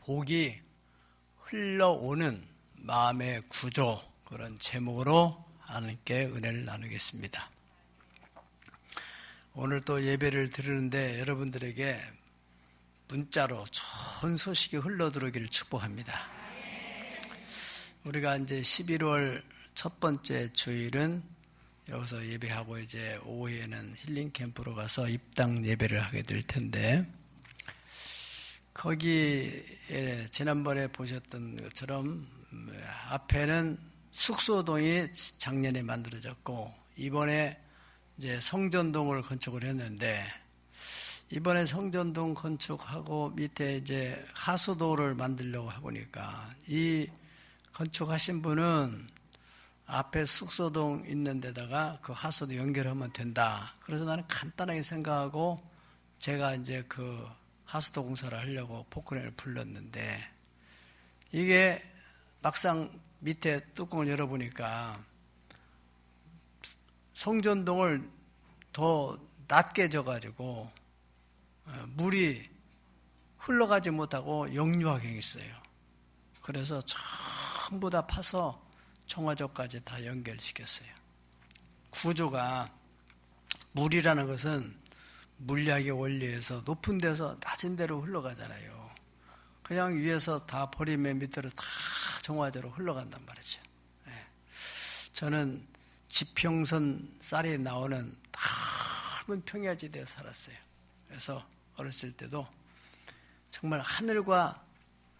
복이 흘러오는 마음의 구조, 그런 제목으로 하나님께 은혜를 나누겠습니다. 오늘 또 예배를 드리는데 여러분들에게 문자로 좋은 소식이 흘러들어오기를 축복합니다. 우리가 이제 11월 첫 번째 주일은 여기서 예배하고 이제 오후에는 힐링 캠프로 가서 입당 예배를 하게 될 텐데, 거기에 지난번에 보셨던 것처럼 앞에는 숙소동이 작년에 만들어졌고, 이번에 이제 성전동을 건축을 했는데, 이번에 성전동 건축하고 밑에 이제 하수도를 만들려고 하보니까 이 건축하신 분은 앞에 숙소동 있는 데다가 그 하수도 연결하면 된다. 그래서 나는 간단하게 생각하고 제가 이제 그 하수도 공사를 하려고 포크레인을 불렀는데, 이게 막상 밑에 뚜껑을 열어보니까 성전동을 더 낮게 져가지고 물이 흘러가지 못하고 역류하게 했어요. 그래서 전부 다 파서 청화조까지 다 연결시켰어요. 구조가, 물이라는 것은 물리학의 원리에서 높은 데서 낮은 데로 흘러가잖아요. 그냥 위에서 다 버리면 밑으로 다 정화조로 흘러간단 말이죠. 저는 지평선 쌀이 나오는 넓은 평야지대에 살았어요. 그래서 어렸을 때도 정말 하늘과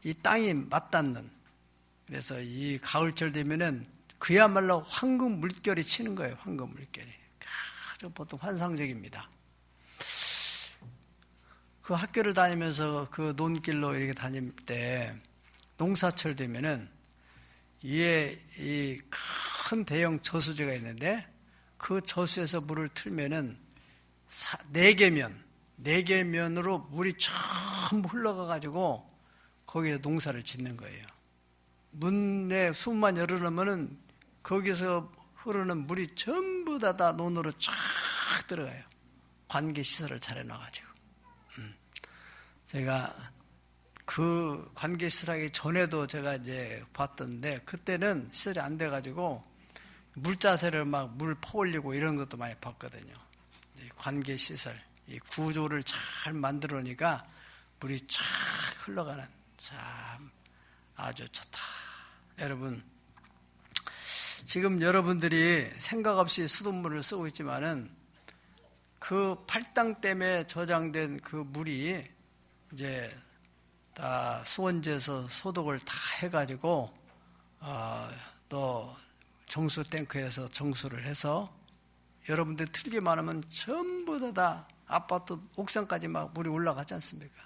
이 땅이 맞닿는, 그래서 이 가을철 되면은 그야말로 황금 물결이 치는 거예요. 황금 물결이 아주 보통 환상적입니다. 그 학교를 다니면서 그 논길로 이렇게 다닐 때 농사철 되면은 위에 이 큰 대형 저수지가 있는데, 그 저수에서 물을 틀면은 네 개면으로 물이 전부 흘러가가지고 거기에 농사를 짓는 거예요. 문에 수문만 열어놓으면은 거기서 흐르는 물이 전부 다 논으로 쫙 들어가요. 관계 시설을 잘 해놔가지고. 제가 그 관계 시설하기 전에도 제가 이제 봤던데, 그때는 시설이 안 돼가지고 물자세를 막 물 퍼올리고 이런 것도 많이 봤거든요. 관계 시설, 이 구조를 잘 만들어 놓으니까 물이 쫙 흘러가는, 참 아주 좋다. 여러분, 지금 여러분들이 생각 없이 수돗물을 쓰고 있지만은 그 팔당 댐에 저장된 그 물이 이제 다 수원지에서 소독을 다 해가지고 또 정수 탱크에서 정수를 해서 여러분들 틀기만 하면 전부 다 아파트 옥상까지 막 물이 올라가지 않습니까?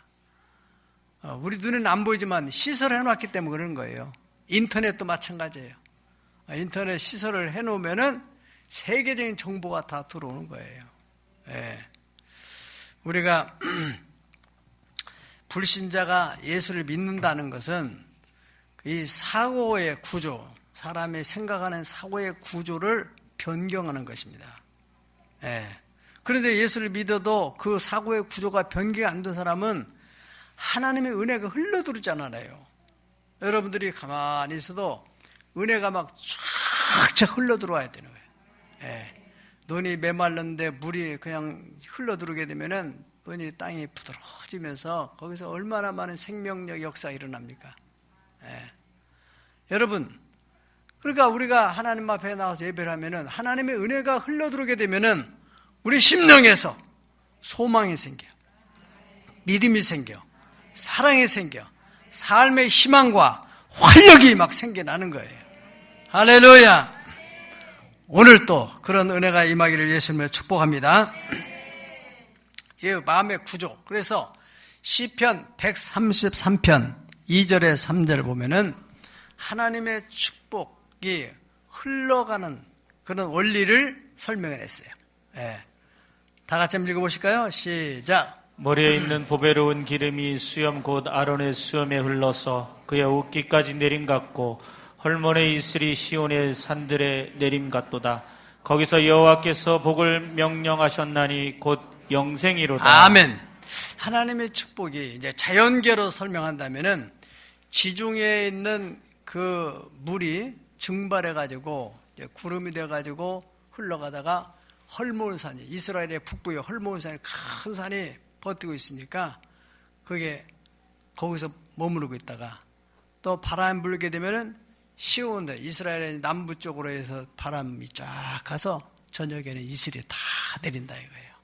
우리 눈에는 안 보이지만 시설을 해놨기 때문에 그런 거예요. 인터넷도 마찬가지예요. 인터넷 시설을 해놓으면은 세계적인 정보가 다 들어오는 거예요. 우리가 불신자가 예수를 믿는다는 것은 이 사고의 구조, 사람이 생각하는 사고의 구조를 변경하는 것입니다. 그런데 예수를 믿어도 그 사고의 구조가 변경이 안 된 사람은 하나님의 은혜가 흘러들어오잖아요. 여러분들이 가만히 있어도 은혜가 막 쫙쫙 흘러들어와야 되는 거예요. 논이 메말랐는데 물이 그냥 흘러들어오게 되면은 논이 땅이 부드러워지면서 거기서 얼마나 많은 생명력 역사가 일어납니까? 여러분, 그러니까 우리가 하나님 앞에 나와서 예배를 하면은 하나님의 은혜가 흘러들어오게 되면은 우리 심령에서 소망이 생겨, 믿음이 생겨, 사랑이 생겨, 삶의 희망과 활력이 막 생겨나는 거예요. 할렐루야! 오늘 또 그런 은혜가 임하기를 예수님을 축복합니다. 이 마음의 구조. 그래서 시편 133편 2절에 3절을 보면은 하나님의 축복이 흘러가는 그런 원리를 설명했어요. 다 같이 한번 읽어보실까요? 시작. 머리에 있는 보배로운 기름이 수염 곧 아론의 수염에 흘러서 그의 옷깃까지 내림 같고 헐몬의 이슬이 시온의 산들에 내림 같도다. 거기서 여호와께서 복을 명령하셨나니 곧 영생이로다. 아멘. 하나님의 축복이 이제 자연계로 설명한다면은 지중해에 있는 그 물이 증발해가지고 구름이 돼가지고 흘러가다가 헐몬산이, 이스라엘의 북부에 헐몬산이 큰 산이 버티고 있으니까 그게 거기서 머무르고 있다가 또 바람이 불게 되면은 시온데 이스라엘의 남부 쪽으로 해서 바람이 쫙 가서 저녁에는 이슬이 다 내린다 이거예요.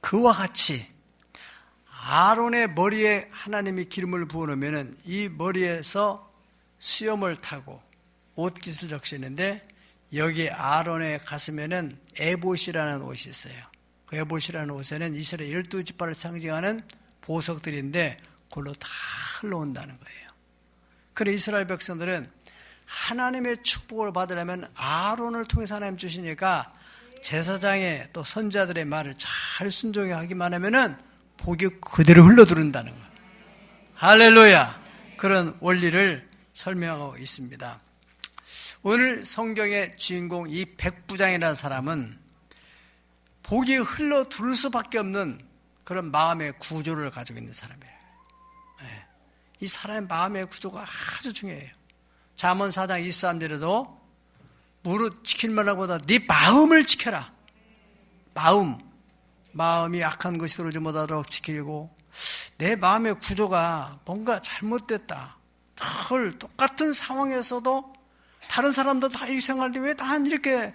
그와 같이 아론의 머리에 하나님이 기름을 부어놓으면은 이 머리에서 수염을 타고 옷깃을 적시는데 여기 아론의 가슴에는 에봇이라는 옷이 있어요. 그 에봇이라는 옷에는 이스라엘 12지파를 상징하는 보석들인데 그걸로 다 흘러온다는 거예요. 그래 이스라엘 백성들은 하나님의 축복을 받으려면 아론을 통해서 하나님 주시니까 제사장의 또 선자들의 말을 잘 순종해 하기만 하면은 복이 그대로 흘러들은다는 거예요. 할렐루야. 그런 원리를 설명하고 있습니다. 오늘 성경의 주인공 이 백부장이라는 사람은 복이 흘러들 수밖에 없는 그런 마음의 구조를 가지고 있는 사람이에요. 이 사람의 마음의 구조가 아주 중요해요. 잠언 4장 23절에도 무릇 지킬 만하보다 네 마음을 지켜라. 마음이 악한 것이 들어오지 못하도록 지키고 내 마음의 구조가 뭔가 잘못됐다. 늘 똑같은 상황에서도 다른 사람도 다 이렇게 생각하는데 왜 난 이렇게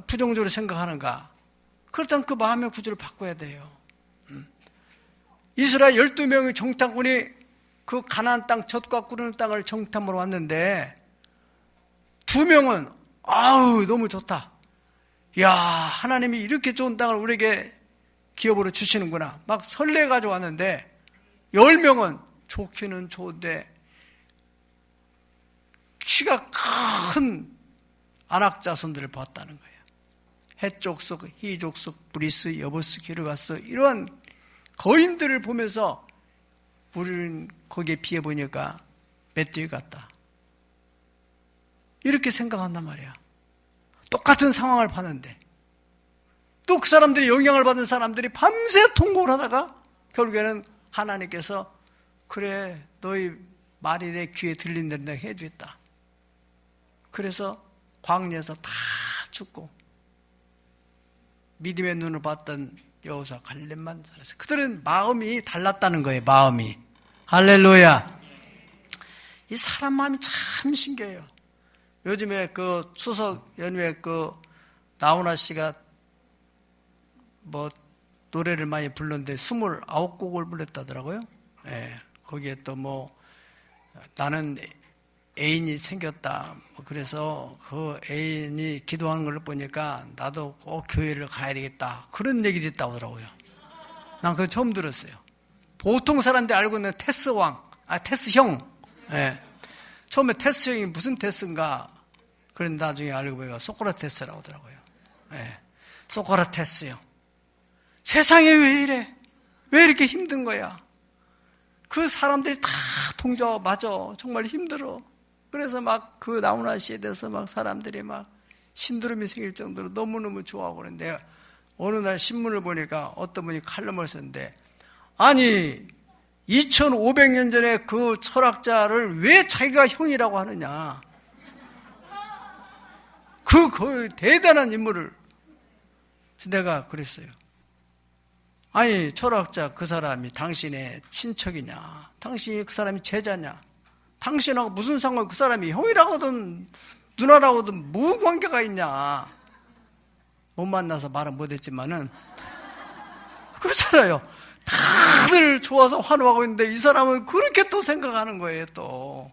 부정적으로 생각하는가? 그렇다면 그 마음의 구조를 바꿔야 돼요. 이스라엘 12명의 정탐꾼이 그 가나안 땅 젖과 꿀르는 땅을 정탐으로 왔는데 2명은 아우 너무 좋다. 야 하나님이 이렇게 좋은 땅을 우리에게 기업으로 주시는구나. 막 설레가지고 왔는데 10명은 좋기는 좋은데 키가 큰 안악자손들을 봤다는 거예요. 헷족속, 희족속, 브리스, 여보스, 기르가스 이러한 거인들을 보면서 우리는 거기에 비해 보니까 멧돼지 같다. 이렇게 생각한단 말이야. 똑같은 상황을 봤는데 또 그 사람들이 영향을 받은 사람들이 밤새 통곡을 하다가 결국에는 하나님께서 그래 너희 말이 내 귀에 들린다는 내가 해주겠다. 그래서 광야에서 다 죽고 믿음의 눈을 봤던 여호수아 갈렙만 살았어요. 그들은 마음이 달랐다는 거예요. 마음이. 할렐루야. 이 사람 마음이 참 신기해요. 요즘에 그 추석 연휴에 그 나훈아 씨가 뭐 노래를 많이 불렀는데 29곡을 불렀다더라고요. 예. 거기에 또 뭐 나는 애인이 생겼다. 그래서 그 애인이 기도하는 걸 보니까 나도 꼭 교회를 가야 되겠다. 그런 얘기도 있다고 하더라고요. 난 그거 처음 들었어요. 보통 사람들이 알고 있는 테스 형. 예. 처음에 테스 형이 무슨 테스인가. 그런데 나중에 알고 보니까 소크라테스라고 하더라고요. 예. 소크라테스 형. 세상에 왜 이래? 왜 이렇게 힘든 거야? 그 사람들이 다 통저 맞아. 정말 힘들어. 그래서 막 그 나훈아 씨에 대해서 막 사람들이 막 신드롬이 생길 정도로 너무너무 좋아하고 그러는데 어느 날 신문을 보니까 어떤 분이 칼럼을 썼는데 아니 2500년 전에 그 철학자를 왜 자기가 형이라고 하느냐. 그 대단한 인물을. 내가 그랬어요. 아니 철학자 그 사람이 당신의 친척이냐, 당신이 그 사람이 제자냐, 당신하고 무슨 상관, 그 사람이 형이라고든 누나라고든 무슨 관계가 있냐. 못 만나서 말은 못했지만은 그렇잖아요. 다들 좋아서 환호하고 있는데 이 사람은 그렇게 또 생각하는 거예요. 또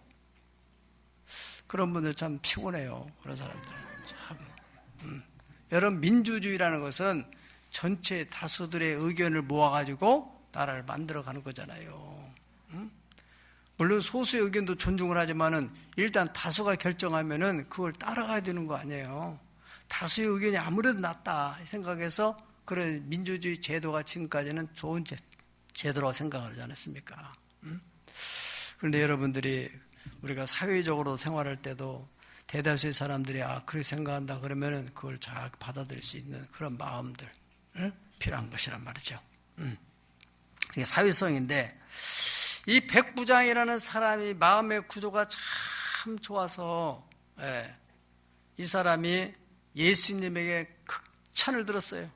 그런 분들 참 피곤해요. 그런 사람들 참. 여러분 민주주의라는 것은 전체 다수들의 의견을 모아가지고 나라를 만들어가는 거잖아요. 물론 소수의 의견도 존중을 하지만은 일단 다수가 결정하면은 그걸 따라가야 되는 거 아니에요. 다수의 의견이 아무래도 낫다 생각해서 그런 민주주의 제도가 지금까지는 좋은 제도라고 생각하지 않았습니까? 그런데 여러분들이 우리가 사회적으로 생활할 때도 대다수의 사람들이 그렇게 생각한다 그러면은 그걸 잘 받아들일 수 있는 그런 마음들 필요한 것이란 말이죠. 이게 사회성인데 이 백부장이라는 사람이 마음의 구조가 참 좋아서 이 사람이 예수님에게 극찬을 들었어요.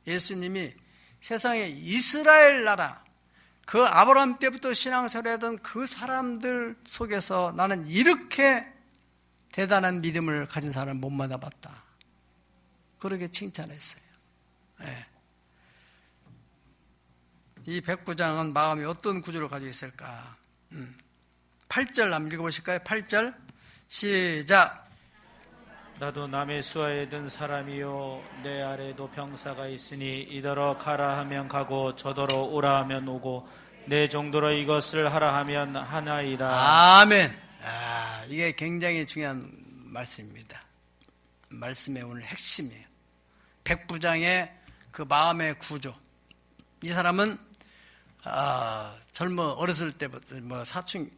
예수님이 세상에 이스라엘 나라, 그 아브라함 때부터 신앙생활하던 그 사람들 속에서 나는 이렇게 대단한 믿음을 가진 사람을 못 만나봤다. 그렇게 칭찬했어요. 이 백부장은 마음이 어떤 구조를 가지고 있을까? 8절 한번 읽어보실까요? 8절 시작. 나도 남의 수하에 든 사람이요 내 아래도 병사가 있으니 이더러 가라 하면 가고 저더러 오라 하면 오고 내 정도로 이것을 하라 하면 하나이다. 아멘. 이게 굉장히 중요한 말씀입니다. 말씀의 오늘 핵심이에요. 백부장의 그 마음의 구조. 이 사람은 어렸을 때부터 사춘,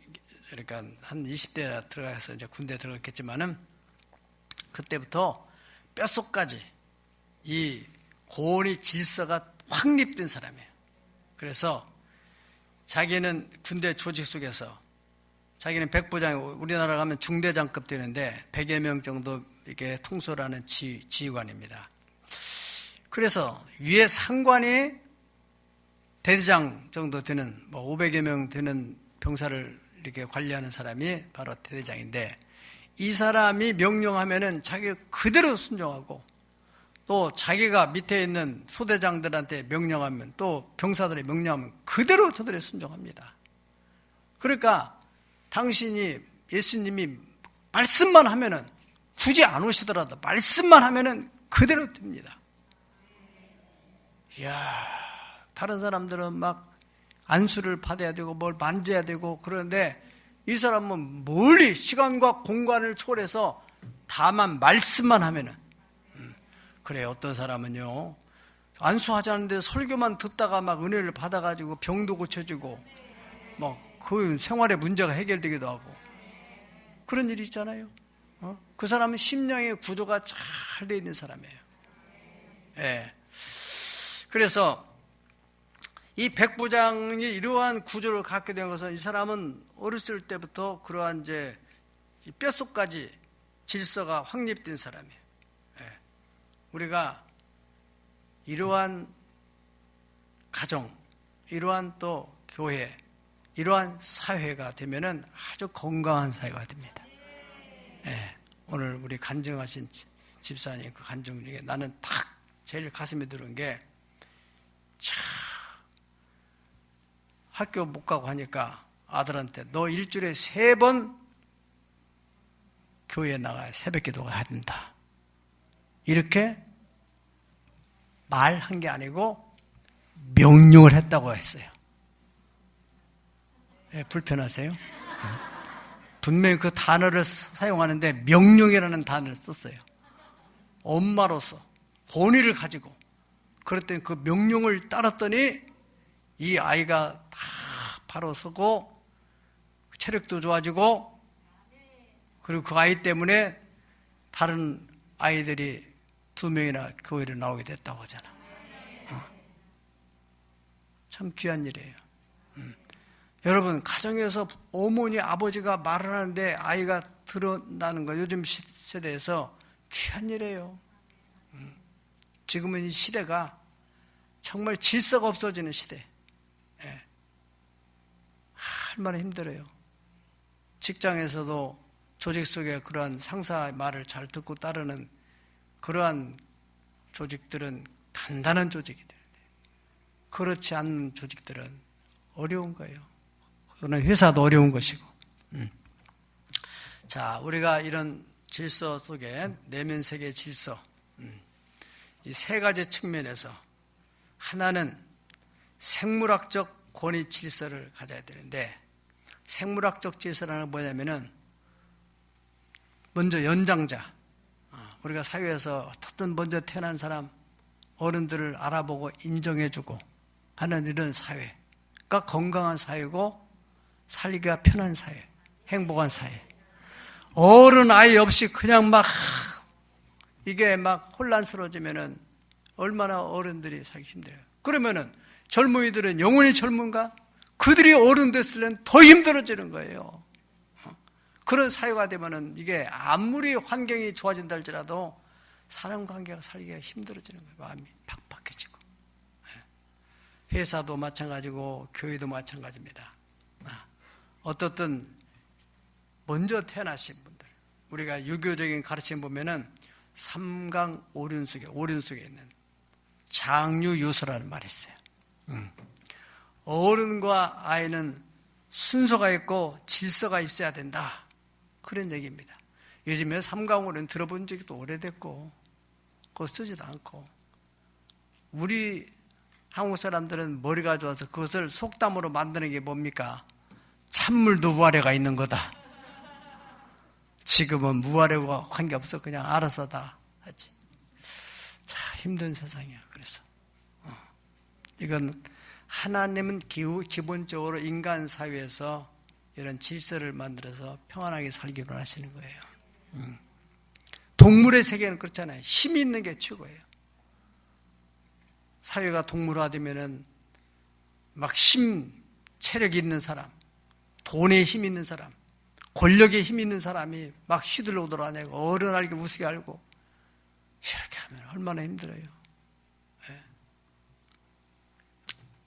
그러니까 한 20대 들어가서 이제 군대 들어갔겠지만은 그때부터 뼛속까지 이 고온의 질서가 확립된 사람이에요. 그래서 자기는 군대 조직 속에서 자기는 백부장, 우리나라 가면 중대장급 되는데 100여 명 정도 이렇게 통솔 하는 지휘관입니다. 그래서 위에 상관이 대대장 정도 되는 500여 명 되는 병사를 이렇게 관리하는 사람이 바로 대대장인데 이 사람이 명령하면은 자기가 그대로 순종하고 또 자기가 밑에 있는 소대장들한테 명령하면 또 병사들이 명령하면 그대로 저들이 순종합니다. 그러니까 당신이 예수님이 말씀만 하면은 굳이 안 오시더라도 말씀만 하면은 그대로 됩니다. 이야, 다른 사람들은 막 안수를 받아야 되고 뭘 만져야 되고 그러는데 이 사람은 멀리 시간과 공간을 초월해서 다만 말씀만 하면은 그래. 어떤 사람은요 안수하자는데 설교만 듣다가 막 은혜를 받아가지고 병도 고쳐지고 그 생활의 문제가 해결되기도 하고 그런 일이 있잖아요. 그 사람은 심령의 구조가 잘 돼 있는 사람이에요. 그래서 이 백부장이 이러한 구조를 갖게 된 것은 이 사람은 어렸을 때부터 그러한 이제 뼛속까지 질서가 확립된 사람이에요. 우리가 이러한 가정, 이러한 또 교회, 이러한 사회가 되면은 아주 건강한 사회가 됩니다. 오늘 우리 간증하신 집사님 그 간증 중에 나는 딱 제일 가슴에 들은 게 학교 못 가고 하니까 아들한테 너 일주일에 3번 교회에 나가야 새벽 기도가 해야 된다. 이렇게 말한 게 아니고 명령을 했다고 했어요. 불편하세요? 분명히 그 단어를 사용하는데 명령이라는 단어를 썼어요. 엄마로서 권위를 가지고 그랬더니 그 명령을 따랐더니 이 아이가 다 바로 서고 체력도 좋아지고 그리고 그 아이 때문에 다른 아이들이 2명이나 교회를 나오게 됐다고 하잖아. 참 귀한 일이에요. 여러분 가정에서 어머니 아버지가 말을 하는데 아이가 들어나는 거 요즘 세대에서 귀한 일이에요. 지금은 이 시대가 정말 질서가 없어지는 시대. 얼마나 힘들어요. 직장에서도 조직 속에 그러한 상사의 말을 잘 듣고 따르는 그러한 조직들은 단단한 조직이 되는데 그렇지 않는 조직들은 어려운 거예요. 그러나 회사도 어려운 것이고. 자, 우리가 이런 질서 속에 내면 세계 질서, 이 3가지 측면에서 하나는 생물학적 권위 질서를 가져야 되는데 생물학적 질서라는 건 뭐냐면은 먼저 연장자, 우리가 사회에서 어떤 먼저 태어난 사람 어른들을 알아보고 인정해주고 하는 이런 사회가 건강한 사회고 살기가 편한 사회, 행복한 사회. 어른 아이 없이 그냥 막 이게 막 혼란스러워지면은 얼마나 어른들이 살기 힘들어요. 그러면은 젊은이들은 영원히 젊은가? 그들이 어른 됐을 때는 더 힘들어지는 거예요. 그런 사회가 되면은 이게 아무리 환경이 좋아진다 할지라도 사람 관계가 살기가 힘들어지는 거예요. 마음이 팍팍해지고. 회사도 마찬가지고 교회도 마찬가지입니다. 어떻든 먼저 태어나신 분들, 우리가 유교적인 가르침 보면은 삼강 오륜 속에 있는 장유유서라는 말이 있어요. 어른과 아이는 순서가 있고 질서가 있어야 된다. 그런 얘기입니다. 요즘에 삼강오륜 들어본 적도 오래됐고 그거 쓰지도 않고, 우리 한국 사람들은 머리가 좋아서 그것을 속담으로 만드는 게 뭡니까? 찬물도 무아래가 있는 거다. 지금은 무아래와 관계없어. 그냥 알아서 다 하지. 자, 힘든 세상이야. 그래서 이건 하나님은 기본적으로 인간 사회에서 이런 질서를 만들어서 평안하게 살기로 하시는 거예요. 동물의 세계는 그렇잖아요. 힘이 있는 게 최고예요. 사회가 동물화되면은 막 체력이 있는 사람, 돈에 힘이 있는 사람, 권력에 힘이 있는 사람이 막 휘둘러 돌아다니고 어른 알게 우습게 알고 이렇게 하면 얼마나 힘들어요. 네.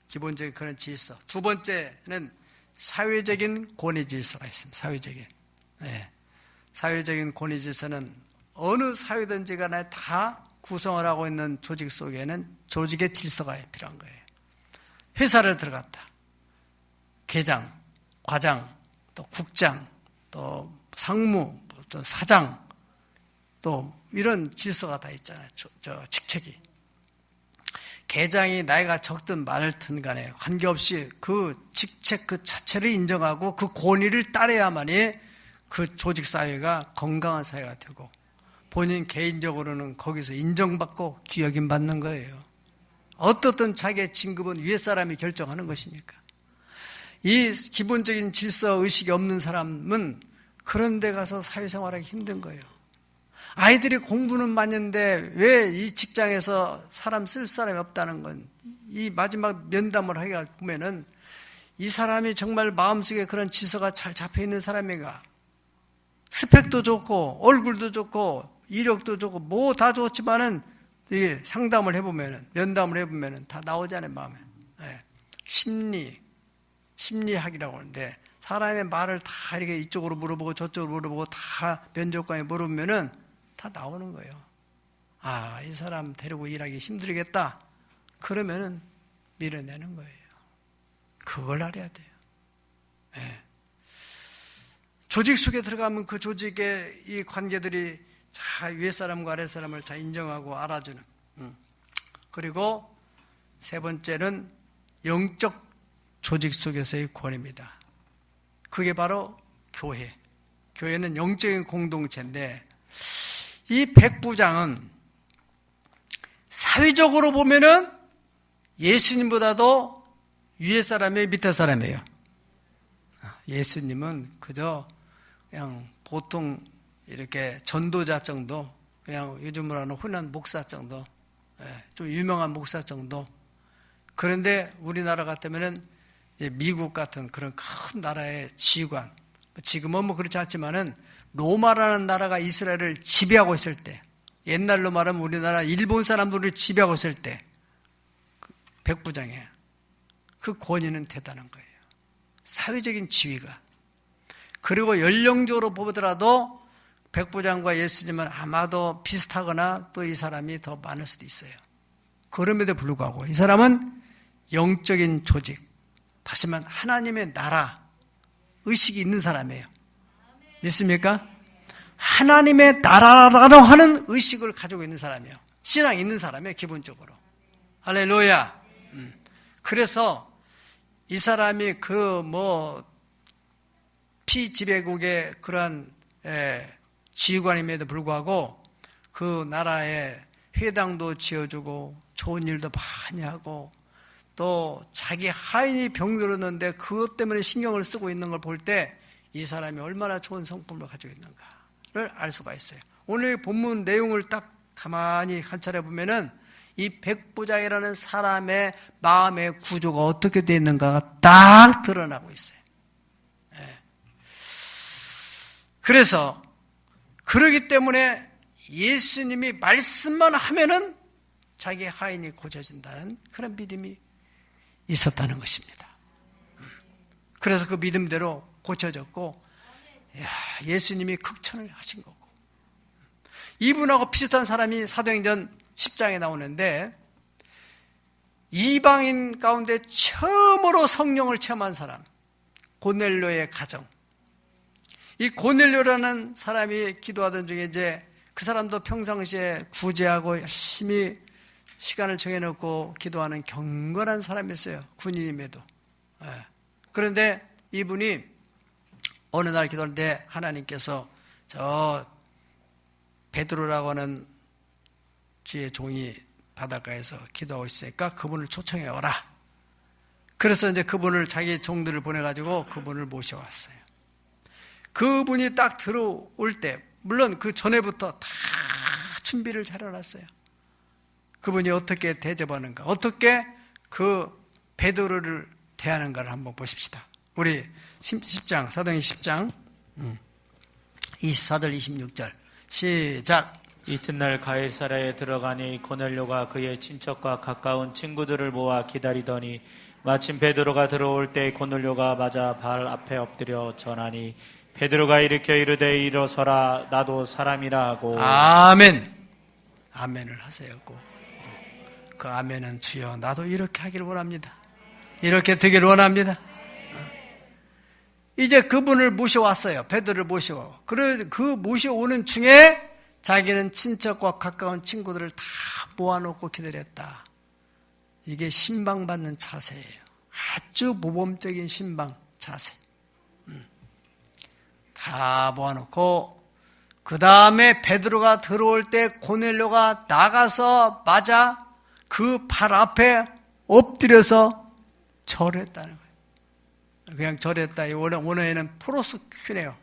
기본적인 그런 질서. 두 번째는 사회적인 권위 질서가 있습니다. 사회적인. 네. 사회적인 권위 질서는 어느 사회든지 간에 다 구성을 하고 있는 조직 속에는 조직의 질서가 필요한 거예요. 회사를 들어갔다. 계장, 과장, 또 국장, 또 상무, 또 사장, 또 이런 질서가 다 있잖아요. 직책이. 계장이 나이가 적든 많든 간에 관계없이 그 직책 그 자체를 인정하고 그 권위를 따라야만이 그 조직 사회가 건강한 사회가 되고 본인 개인적으로는 거기서 인정받고 귀여김 받는 거예요. 어떻든 자기의 진급은 위에 사람이 결정하는 것이니까. 이 기본적인 질서 의식이 없는 사람은 그런 데 가서 사회생활하기 힘든 거예요. 아이들이 공부는 많은데 왜 이 직장에서 사람 쓸 사람이 없다는 건, 이 마지막 면담을 하게 보면은 이 사람이 정말 마음속에 그런 질서가 잘 잡혀 있는 사람인가? 스펙도 좋고 얼굴도 좋고 이력도 좋고 뭐 다 좋지만은 이게 상담을 해보면은, 면담을 해보면은 다 나오잖아요, 마음에. 네. 심리학이라고 하는데 사람의 말을 다 이렇게 이쪽으로 물어보고 저쪽으로 물어보고 다 면접관에 물어보면은 다 나오는 거예요. 아, 이 사람 데리고 일하기 힘들겠다. 그러면은 밀어내는 거예요. 그걸 알아야 돼요. 네. 조직 속에 들어가면 그 조직의 이 관계들이 자, 위에 사람과 아래 사람을 잘 인정하고 알아주는. 그리고 세 번째는 영적 조직 속에서의 권위입니다. 그게 바로 교회. 교회는 영적인 공동체인데 이 백부장은 사회적으로 보면은 예수님보다도 위에 사람이 밑에 사람이에요. 예수님은 그저 그냥 보통 이렇게 전도자 정도, 그냥 요즘으로 하는 흔한 목사 정도, 좀 유명한 목사 정도. 그런데 우리나라 같으면은 미국 같은 그런 큰 나라의 지휘관, 지금은 뭐 그렇지 않지만은 로마라는 나라가 이스라엘을 지배하고 있을 때, 옛날로 말하면 우리나라 일본 사람들을 지배하고 있을 때 백부장이에요. 그 권위는 대단한 거예요. 사회적인 지위가. 그리고 연령적으로 보더라도 백부장과 예수님은 아마도 비슷하거나 또 이 사람이 더 많을 수도 있어요. 그럼에도 불구하고 이 사람은 영적인 조직, 다시 말하면 하나님의 나라 의식이 있는 사람이에요. 믿습니까? 하나님의 나라라고 하는 의식을 가지고 있는 사람이에요. 신앙이 있는 사람이에요, 기본적으로. 할렐루야. 그래서 이 사람이 피지배국의 그러한 지휘관임에도 불구하고 그 나라에 회당도 지어주고 좋은 일도 많이 하고 또 자기 하인이 병들었는데 그것 때문에 신경을 쓰고 있는 걸 볼 때 이 사람이 얼마나 좋은 성품을 가지고 있는가를 알 수가 있어요. 오늘 본문 내용을 딱 가만히 관찰해 보면은 이 백부장이라는 사람의 마음의 구조가 어떻게 되어 있는가가 딱 드러나고 있어요. 그래서 그러기 때문에 예수님이 말씀만 하면은 자기 하인이 고쳐진다는 그런 믿음이 있었다는 것입니다. 그래서 그 믿음대로 고쳐졌고 예수님이 극천을 하신 거고, 이분하고 비슷한 사람이 사도행전 10장에 나오는데, 이방인 가운데 처음으로 성령을 체험한 사람, 고넬료의 가정. 이 고넬료라는 사람이 기도하던 중에 이제 그 사람도 평상시에 구제하고 열심히 시간을 정해놓고 기도하는 경건한 사람이었어요. 군인임에도. 그런데 이분이 어느 날 기도할 때 하나님께서 저 베드로라고 하는 주의 종이 바닷가에서 기도하고 있으니까 그분을 초청해 오라. 그래서 이제 그분을, 자기 종들을 보내가지고 그분을 모셔왔어요. 그분이 딱 들어올 때, 물론 그 전에부터 다 준비를 잘 해놨어요. 그분이 어떻게 대접하는가, 어떻게 그 베드로를 대하는가를 한번 보십시다. 우리 10장, 사도행전 10장 24절 26절 시작. 이튿날 가이사랴에 들어가니 고넬료가 그의 친척과 가까운 친구들을 모아 기다리더니 마침 베드로가 들어올 때 고넬료가 맞아 발 앞에 엎드려 전하니 베드로가 일으켜 이르되 일어서라, 나도 사람이라 하고. 아멘. 아멘을 하세요. 그 아멘은 주여 나도 이렇게 하기를 원합니다. 이렇게 되기를 원합니다. 이제 그분을 모셔왔어요. 베드로를 모셔와. 그 모셔오는 중에 자기는 친척과 가까운 친구들을 다 모아놓고 기다렸다. 이게 신방받는 자세예요. 아주 모범적인 신방 자세. 다 모아놓고 그 다음에 베드로가 들어올 때 고넬료가 나가서 맞아 그 발 앞에 엎드려서 절했다는 거예요. 그냥 절했다. 원어에는 프로스큐네요.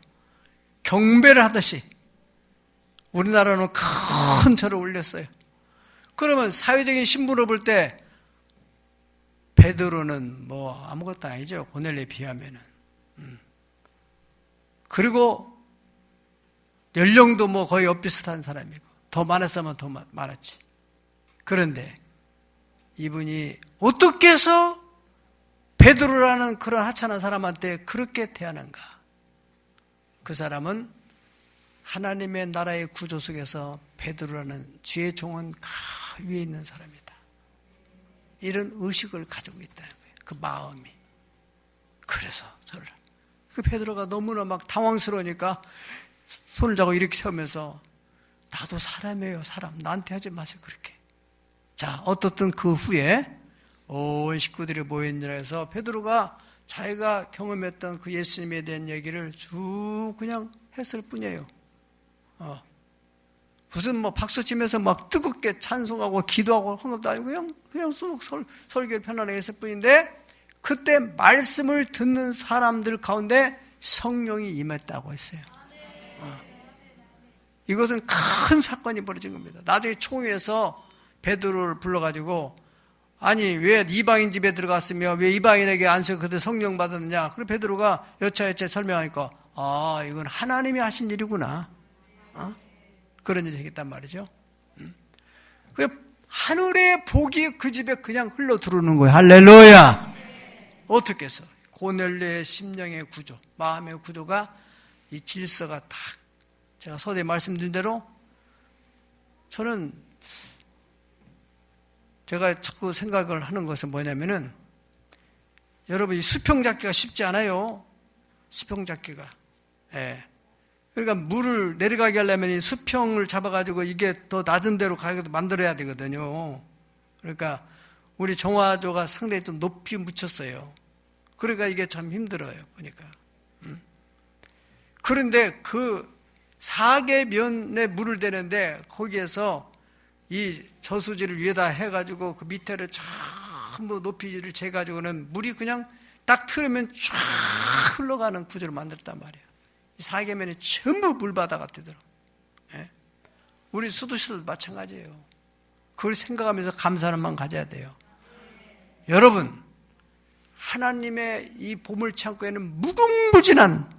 경배를 하듯이. 우리나라는 큰 절을 올렸어요. 그러면 사회적인 신분을 볼 때 베드로는 뭐 아무것도 아니죠. 고넬료에 비하면은. 그리고 연령도 뭐 거의 엇비슷한 사람이고, 더 많았으면 더 많았지. 그런데 이분이 어떻게 해서 베드로라는 그런 하찮은 사람한테 그렇게 대하는가? 그 사람은 하나님의 나라의 구조 속에서 베드로라는 주의 종은 위에 있는 사람이다. 이런 의식을 가지고 있다는 거예요. 그 마음이. 그래서 저를 그 베드로가 너무나 막 당황스러우니까 손을 잡고 이렇게 세우면서 나도 사람이에요. 사람. 나한테 하지 마세요. 그렇게. 자, 어떻든 그 후에 온 식구들이 모였느라 해서 베드로가 자기가 경험했던 그 예수님에 대한 얘기를 쭉 그냥 했을 뿐이에요. 무슨 뭐 박수 치면서 막 뜨겁게 찬송하고 기도하고 한 것도 아니고 그냥 쑥 설교를 편안하게 했을 뿐인데, 그때 말씀을 듣는 사람들 가운데 성령이 임했다고 했어요. 이것은 큰 사건이 벌어진 겁니다. 나중에 총회에서 베드로를 불러가지고, 아니 왜 이방인 집에 들어갔으며 왜 이방인에게 안수해 그들 성령 받았느냐. 그래서 베드로가 여차여차 설명하니까 이건 하나님이 하신 일이구나. 그런 일이 생겼단 말이죠. 하늘의 복이 그 집에 그냥 흘러 들어오는 거예요. 할렐루야. 어떻게 해서 고넬료의 심령의 구조, 마음의 구조가, 이 질서가 딱, 제가 서두에 말씀드린 대로, 제가 자꾸 생각을 하는 것은 뭐냐면은, 여러분 이 수평 잡기가 쉽지 않아요. 수평 잡기가. 그러니까 물을 내려가게 하려면 이 수평을 잡아가지고 이게 더 낮은 데로 가게 만들어야 되거든요. 그러니까 우리 정화조가 상당히 좀 높이 묻혔어요. 그러니까 이게 참 힘들어요, 보니까. 그런데 그 사계면에 물을 대는데 거기에서 이 저수지를 위에다 해가지고 그 밑에를 전부 높이를 재가지고는 물이 그냥 딱 틀으면 쫙 흘러가는 구조를 만들었단 말이에요. 이 사계면이 전부 물바다 같더라고요. 우리 수도시설도 마찬가지예요. 그걸 생각하면서 감사하는 마음 가져야 돼요. 여러분, 하나님의 이 보물 창고에는 무궁무진한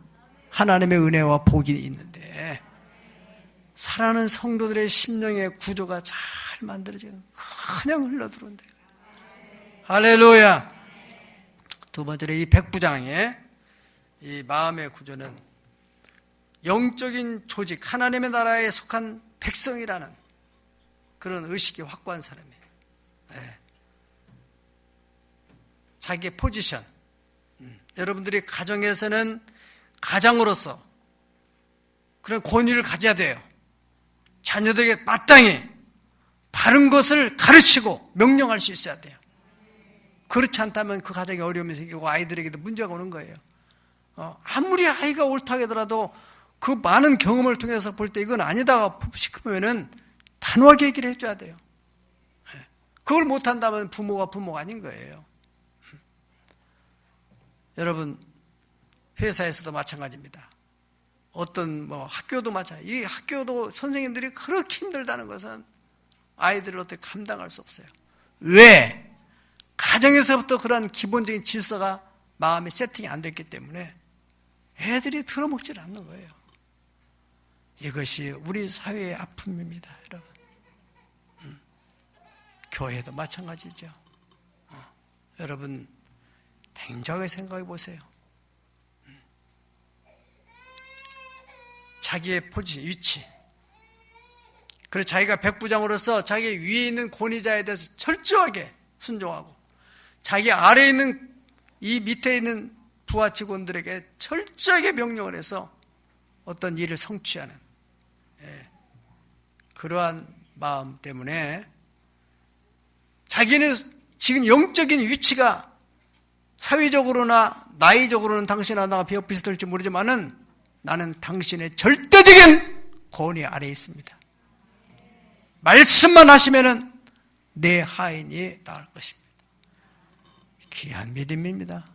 하나님의 은혜와 복이 있는데 사랑하는 성도들의 심령의 구조가 잘 만들어지는 그냥 흘러들어온다. 할렐루야. 두 번째로 이 백부장의 이 마음의 구조는 영적인 조직, 하나님의 나라에 속한 백성이라는 그런 의식이 확고한 사람이에요. 네. 자기의 포지션. 여러분들이 가정에서는 가장으로서 그런 권위를 가져야 돼요. 자녀들에게 마땅히 바른 것을 가르치고 명령할 수 있어야 돼요. 그렇지 않다면 그 가정에 어려움이 생기고 아이들에게도 문제가 오는 거예요. 아무리 아이가 옳다고 하더라도 그 많은 경험을 통해서 볼 때 이건 아니다 싶으면은 단호하게 얘기를 해줘야 돼요. 그걸 못한다면 부모가 아닌 거예요. 여러분, 회사에서도 마찬가지입니다. 어떤 학교도 마찬가지. 이 학교도 선생님들이 그렇게 힘들다는 것은 아이들을 어떻게 감당할 수 없어요. 왜? 가정에서부터 그런 기본적인 질서가 마음에 세팅이 안 됐기 때문에 애들이 들어먹질 않는 거예요. 이것이 우리 사회의 아픔입니다, 여러분. 교회도 마찬가지죠. 여러분, 냉정하게 생각해 보세요. 자기의 포지션, 위치. 그래서 자기가 백부장으로서 자기 위에 있는 권위자에 대해서 철저하게 순종하고 자기 아래에 있는 이 밑에 있는 부하 직원들에게 철저하게 명령을 해서 어떤 일을 성취하는 그러한 마음 때문에 자기는 지금 영적인 위치가 사회적으로나 나이적으로는 당신과 나와 비슷할지 모르지만은 나는 당신의 절대적인 권위 아래에 있습니다. 말씀만 하시면은 내 하인이 나을 것입니다. 귀한 믿음입니다.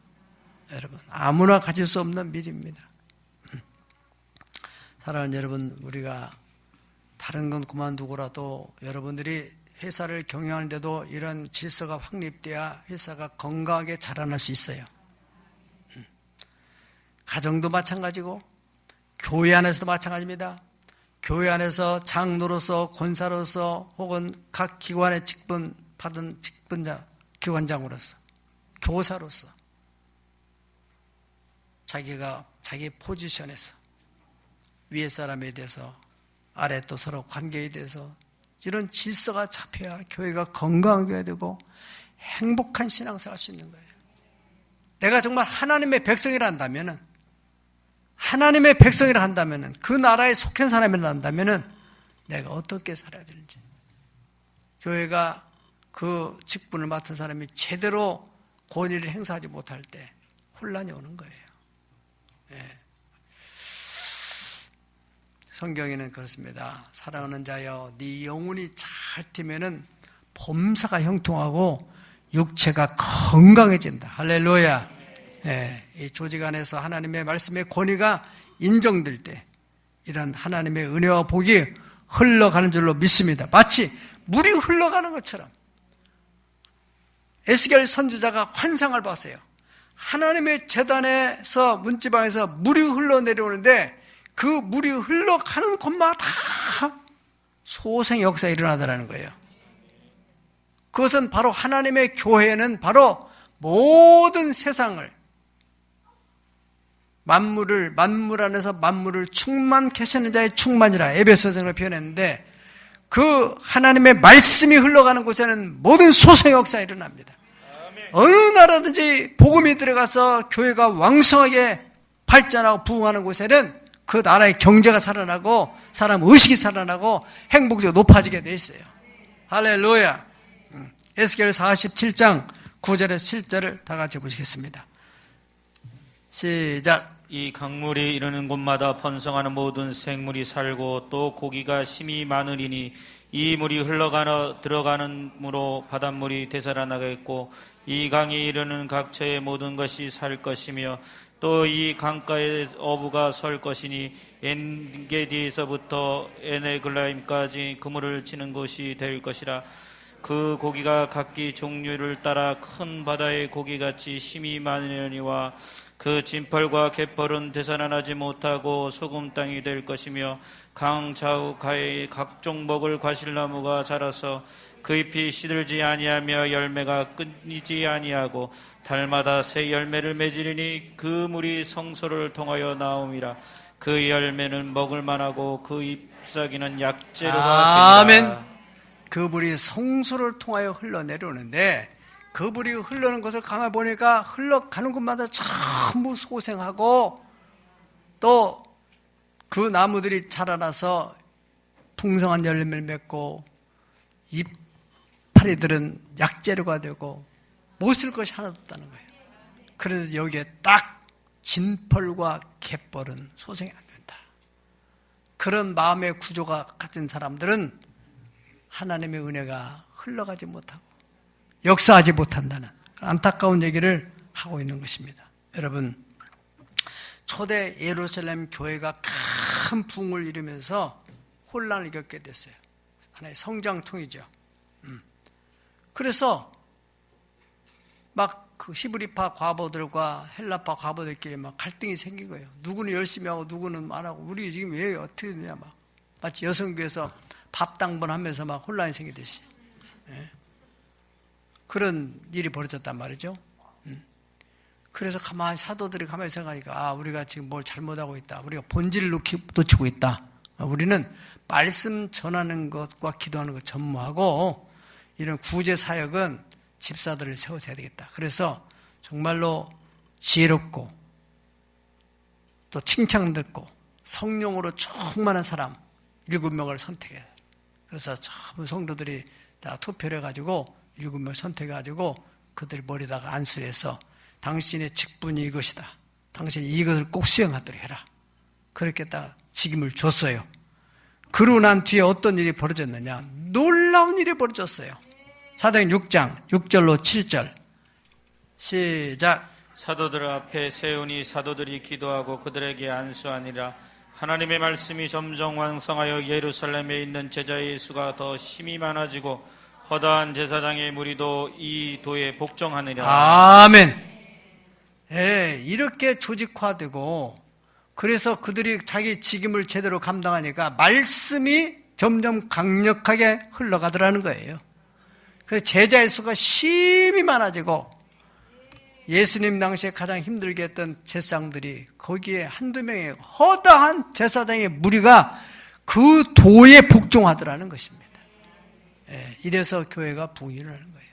여러분, 아무나 가질 수 없는 믿음입니다. 사랑하는 여러분, 우리가 다른 건 그만두고라도 여러분들이 회사를 경영하는데도 이런 질서가 확립돼야 회사가 건강하게 자라날 수 있어요. 가정도 마찬가지고 교회 안에서도 마찬가지입니다. 교회 안에서 장로로서 권사로서 혹은 각 기관의 직분 받은 직분자 기관장으로서 교사로서 자기가 자기 포지션에서 위에 사람에 대해서 아래 또 서로 관계에 대해서 이런 질서가 잡혀야 교회가 건강하게 되고 행복한 신앙생활 할 수 있는 거예요. 내가 정말 하나님의 백성이라 한다면은 하나님의 백성이라 한다면은 그 나라에 속한 사람이라 한다면은 내가 어떻게 살아야 되는지 교회가 그 직분을 맡은 사람이 제대로 권위를 행사하지 못할 때 혼란이 오는 거예요. 예. 성경에는 그렇습니다. 사랑하는 자여, 네 영혼이 잘 뛰면은 범사가 형통하고 육체가 건강해진다. 할렐루야. 예, 이 조직 안에서 하나님의 말씀의 권위가 인정될 때 이런 하나님의 은혜와 복이 흘러가는 줄로 믿습니다. 마치 물이 흘러가는 것처럼 에스겔 선지자가 환상을 봤어요. 하나님의 제단에서 문지방에서 물이 흘러내려오는데 그 물이 흘러가는 곳마다 소생 역사가 일어나더라는 거예요. 그것은 바로 하나님의 교회는 바로 모든 세상을 만물 안에서 만물을 충만케 하시는 자의 충만이라 에베소서로 표현했는데 그 하나님의 말씀이 흘러가는 곳에는 모든 소생 역사가 일어납니다. 어느 나라든지 복음이 들어가서 교회가 왕성하게 발전하고 부흥하는 곳에는 그 나라의 경제가 살아나고 사람 의식이 살아나고 행복이 높아지게 돼 있어요. 할렐루야. 에스겔 47장 9절에서 7절을 다 같이 보시겠습니다. 시작. 이 강물이 이르는 곳마다 번성하는 모든 생물이 살고 또 고기가 심히 많으리니 이 물이 흘러가나 들어가는므로 바닷물이 되살아나겠고 이 강이 이르는 각처의 모든 것이 살 것이며 또 이 강가에 어부가 설 것이니 엔게디에서부터 에네글라임까지 그물을 치는 곳이 될 것이라. 그 고기가 각기 종류를 따라 큰 바다의 고기같이 힘이 많으니와 그 진펄과 갯벌은 되살아나지 못하고 소금 땅이 될 것이며 강 좌우 가에 각종 먹을 과실나무가 자라서 그 잎이 시들지 아니하며 열매가 끊이지 아니하고 달마다 새 열매를 맺으리니 그 물이 성소를 통하여 나옴이라. 그 열매는 먹을 만하고 그 잎사귀는 약재료가 아멘. 되리라. 그 물이 성소를 통하여 흘러내려오는데 그 물이 흐르는 것을 가만 보니까 흘러가는 곳마다 전부 소생하고 또 그 나무들이 자라나서 풍성한 열매를 맺고 이파리들은 약재료가 되고 못 쓸 것이 하나도 없다는 거예요. 그런데 여기에 딱 진펄과 갯벌은 소생이 안 된다. 그런 마음의 구조가 가진 사람들은 하나님의 은혜가 흘러가지 못하고 역사하지 못한다는 안타까운 얘기를 하고 있는 것입니다. 여러분, 초대 예루살렘 교회가 큰 부흥을 이루면서 혼란을 겪게 됐어요. 하나의 성장통이죠. 그래서 막 그 히브리파 과부들과 헬라파 과부들끼리 막 갈등이 생긴 거예요. 누구는 열심히 하고 누구는 안 하고 우리 지금 왜 어떻게 되냐 막 마치 여성교회에서 밥 당번하면서 막 혼란이 생기듯이 그런 일이 벌어졌단 말이죠. 그래서 가만히 사도들이 가만히 생각하니까 우리가 지금 뭘 잘못하고 있다. 우리가 본질을 놓치고 있다. 우리는 말씀 전하는 것과 기도하는 것 전무하고 이런 구제 사역은 집사들을 세워줘야 되겠다. 그래서 정말로 지혜롭고 또 칭찬 듣고 성령으로 충만한 사람 7명을 선택해요. 그래서 전부 성도들이 다 투표를 해가지고 7명을 선택해가지고 그들 머리다가 안수해서 당신의 직분이 이것이다. 당신이 이것을 꼭 수행하도록 해라. 그렇게 딱 직임을 줬어요. 그러고 난 뒤에 어떤 일이 벌어졌느냐? 놀라운 일이 벌어졌어요. 사도행 6장 6절로 7절 시작. 사도들 앞에 세우니 사도들이 기도하고 그들에게 안수하니라. 하나님의 말씀이 점점 왕성하여 예루살렘에 있는 제자의 수가 더 힘이 많아지고 허다한 제사장의 무리도 이 도에 복종하느니라. 아멘. 예, 이렇게 조직화되고 그래서 그들이 자기 직임을 제대로 감당하니까 말씀이 점점 강력하게 흘러가더라는 거예요. 그래서 제자의 수가 심히 많아지고 예수님 당시에 가장 힘들게 했던 제사장들이 거기에 한두 명의 허다한 제사장의 무리가 그 도에 복종하더라는 것입니다. 예, 이래서 교회가 부흥이 일어나는 거예요.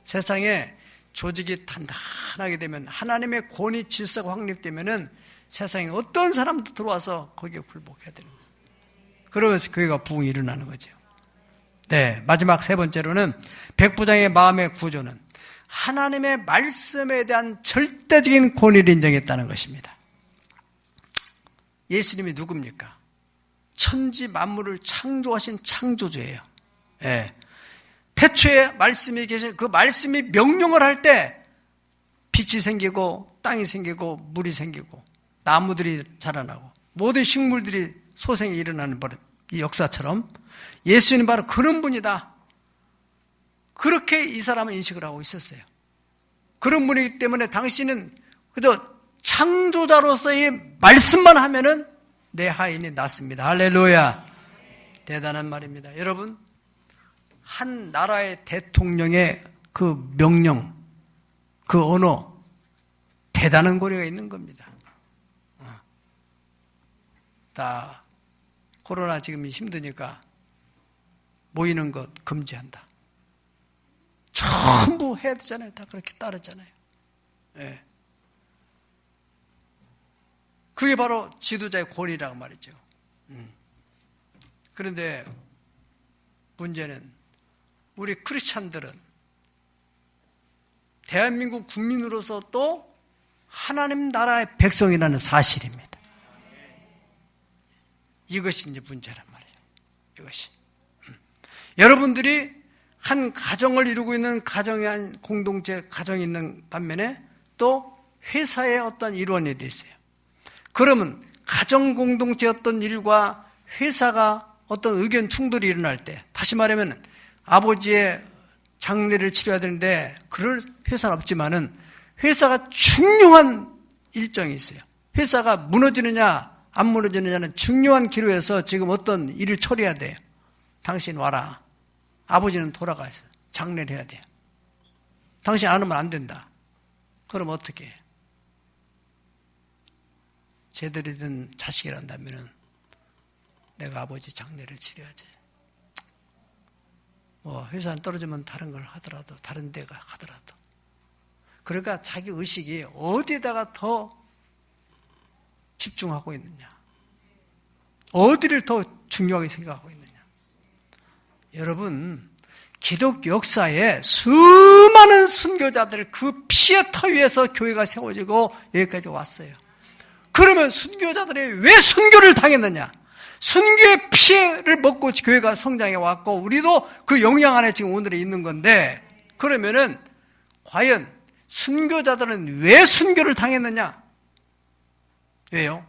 세상에 조직이 단단하게 되면 하나님의 권위 질서가 확립되면은 세상에 어떤 사람도 들어와서 거기에 굴복해야 되는 거예요. 그러면서 교회가 부흥이 일어나는 거죠. 네, 마지막 세 번째로는 백부장의 마음의 구조는 하나님의 말씀에 대한 절대적인 권위를 인정했다는 것입니다. 예수님이 누굽니까? 천지 만물을 창조하신 창조주예요. 네. 태초에 말씀이 계신 그 말씀이 명령을 할 때 빛이 생기고 땅이 생기고 물이 생기고 나무들이 자라나고 모든 식물들이 소생이 일어나는 이 역사처럼 예수님 바로 그런 분이다. 그렇게 이 사람은 인식을 하고 있었어요. 그런 분이기 때문에 당신은 그저 창조자로서의 말씀만 하면은 내 하인이 낫습니다. 할렐루야. 대단한 말입니다. 여러분, 한 나라의 대통령의 그 명령, 그 언어, 대단한 고리가 있는 겁니다. 다 코로나 지금 힘드니까 모이는 것 금지한다. 전부 해야 되잖아요. 다 그렇게 따르잖아요. 네. 그게 바로 지도자의 권위라고 말이죠. 그런데 문제는 우리 크리스찬들은 대한민국 국민으로서 또 하나님 나라의 백성이라는 사실입니다. 이것이 이제 문제란 말이에요. 이것이. 여러분들이 한 가정을 이루고 있는 가정의 한 공동체 가정이 있는 반면에 또 회사의 어떤 일원이 돼 있어요. 그러면 가정 공동체 어떤 일과 회사가 어떤 의견 충돌이 일어날 때, 다시 말하면 아버지의 장례를 치러야 되는데 그럴 회사는 없지만은 회사가 중요한 일정이 있어요. 회사가 무너지느냐 안 무너지느냐는 중요한 기로에서 지금 어떤 일을 처리해야 돼요. 당신 와라. 아버지는 돌아가 있어. 장례를 해야 돼요. 당신 안 오면 안 된다. 그럼 어떻게 해? 쟤들이든 자식이란다면은 내가 아버지 장례를 치러야지. 뭐 회사는 떨어지면 다른 걸 하더라도 다른 데가 하더라도 그러니까 자기 의식이 어디에다가 더 집중하고 있느냐, 어디를 더 중요하게 생각하고 있느냐. 여러분, 기독교 역사에 수많은 순교자들 그 피의 터 위에서 교회가 세워지고 여기까지 왔어요. 그러면 순교자들이 왜 순교를 당했느냐? 순교의 피해를 먹고 교회가 성장해 왔고 우리도 그 영향 안에 지금 오늘에 있는 건데, 그러면은 과연 순교자들은 왜 순교를 당했느냐? 왜요?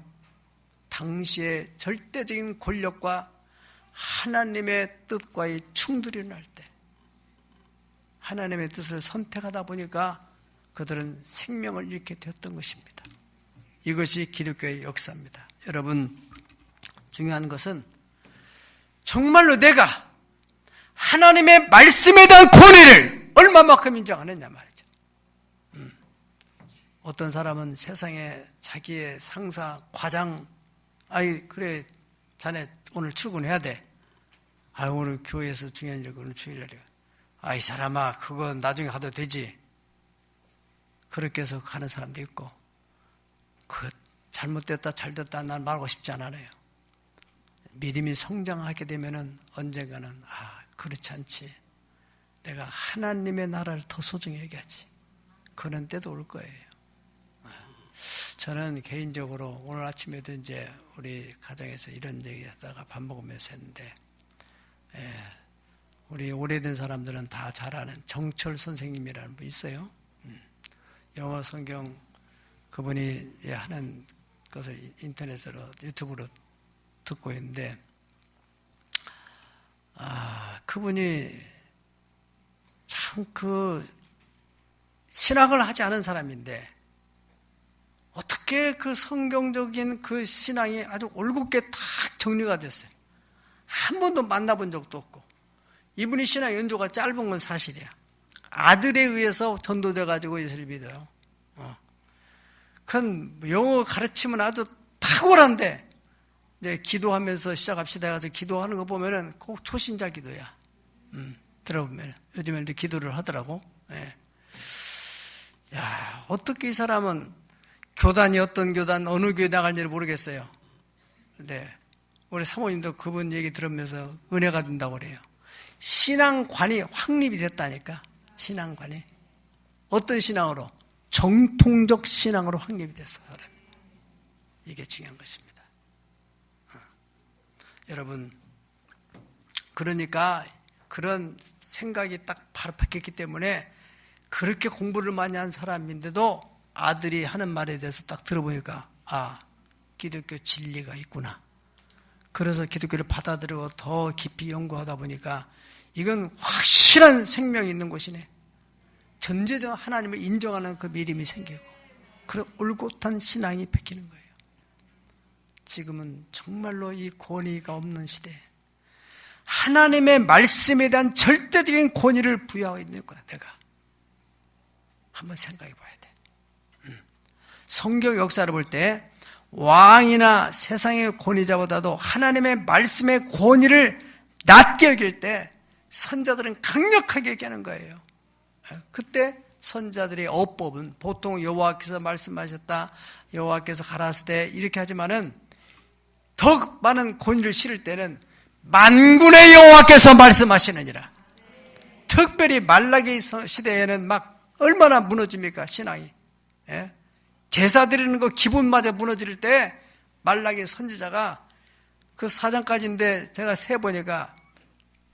당시의 절대적인 권력과 하나님의 뜻과의 충돌이 날 때 하나님의 뜻을 선택하다 보니까 그들은 생명을 잃게 되었던 것입니다. 이것이 기독교의 역사입니다. 여러분, 중요한 것은 정말로 내가 하나님의 말씀에 대한 권위를 얼마만큼 인정하느냐 말이죠. 어떤 사람은 세상에 자기의 상사, 과장, 아이 그래 자네 오늘 출근해야 돼. 아 오늘 교회에서 중요한 일 오늘 주일날이야. 아이 사람아 그건 나중에 가도 되지. 그렇게 해서 가는 사람도 있고, 그 잘못됐다 잘됐다 난 말하고 싶지 않아요. 믿음이 성장하게 되면은 언젠가는 그렇지 않지. 내가 하나님의 나라를 더 소중히 여겨야지. 그런 때도 올 거예요. 저는 개인적으로 오늘 아침에도 이제 우리 가정에서 이런 얘기 하다가 밥 먹으면서 했는데, 우리 오래된 사람들은 다 잘 아는 정철 선생님이라는 분 있어요. 영어 성경 그분이 하는 것을 인터넷으로 유튜브로 듣고 있는데, 그분이 참 그 신학을 하지 않은 사람인데 어떻게 그 성경적인 그 신앙이 아주 올곧게 다 정리가 됐어요. 한 번도 만나본 적도 없고, 이분이 신앙 연조가 짧은 건 사실이야. 아들에 의해서 전도돼가지고 예수를 믿어요. 그건 영어 가르치면 아주 탁월한데, 이제 기도하면서 시작합시다 해서 기도하는 거 보면은 꼭 초신자 기도야. 들어보면 요즘에도 기도를 하더라고. 야, 어떻게 이 사람은 교단이 어떤 교단, 어느 교회 나갈지를 모르겠어요. 근데 우리 사모님도 그분 얘기 들으면서 은혜가 된다고 그래요. 신앙관이 확립이 됐다니까. 신앙관이 어떤 신앙으로? 정통적 신앙으로 확립이 됐어, 사람이. 이게 중요한 것입니다. 여러분, 그러니까 그런 생각이 딱 바로 바뀌었기 때문에 그렇게 공부를 많이 한 사람인데도 아들이 하는 말에 대해서 딱 들어보니까 기독교 진리가 있구나. 그래서 기독교를 받아들이고 더 깊이 연구하다 보니까 이건 확실한 생명이 있는 곳이네. 전제적 하나님을 인정하는 그 믿음이 생기고 그런 올곧한 신앙이 베끼는 거예요. 지금은 정말로 이 권위가 없는 시대에 하나님의 말씀에 대한 절대적인 권위를 부여하고 있는 거야. 내가 한번 생각해 봐야 돼. 성경 역사를 볼 때 왕이나 세상의 권위자보다도 하나님의 말씀의 권위를 낮게 여길 때 선자들은 강력하게 얘기하는 거예요. 그때 선자들의 어법은 보통 여호와께서 말씀하셨다, 여호와께서 가라사대 이렇게 하지만은 더 많은 권위를 실을 때는 만군의 여호와께서 말씀하시느니라. 특별히 말라기 시대에는 막 얼마나 무너집니까, 신앙이. 제사 드리는 거 기본마저 무너질 때 말라기 선지자가 그 4장까지인데 제가 세보니까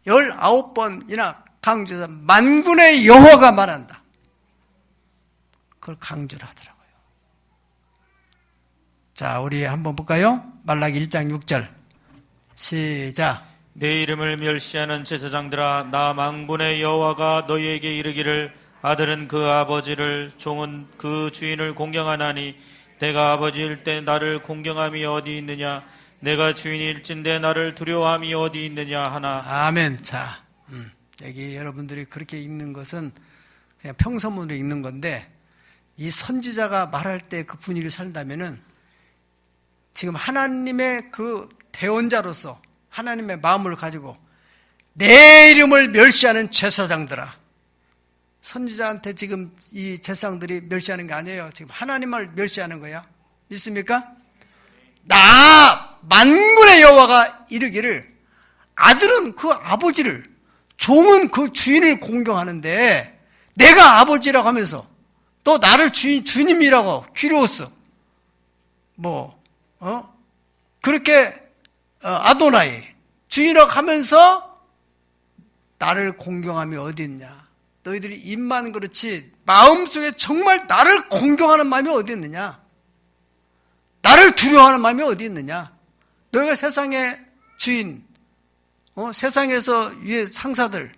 19번이나 강조해서 만군의 여호와가 말한다. 그걸 강조를 하더라고요. 자, 우리 한번 볼까요? 말라기 1장 6절 시작. 내 이름을 멸시하는 제사장들아, 나 만군의 여호와가 너희에게 이르기를 아들은 그 아버지를, 종은 그 주인을 공경하나니 내가 아버지일 때 나를 공경함이 어디 있느냐? 내가 주인일진데 나를 두려워함이 어디 있느냐 하나. 아멘. 자, 여기 여러분들이 그렇게 읽는 것은 그냥 평서문으로 읽는 건데, 이 선지자가 말할 때 그 분위기를 산다면은 지금 하나님의 그 대언자로서 하나님의 마음을 가지고 내 이름을 멸시하는 제사장들아. 선지자한테 지금 이 제사장들이 멸시하는 게 아니에요. 지금 하나님을 멸시하는 거야. 믿습니까? 나 만군의 여호와가 이르기를 아들은 그 아버지를, 종은 그 주인을 공경하는데 내가 아버지라고 하면서 또 나를 주님이라고 귀로웠어. 그렇게 아도나이 주인이라고 하면서 나를 공경함이 어디 있냐? 너희들이 입만 그렇지 마음속에 정말 나를 공경하는 마음이 어디 있느냐? 나를 두려워하는 마음이 어디 있느냐? 너희가 세상의 주인, 세상에서 위에 상사들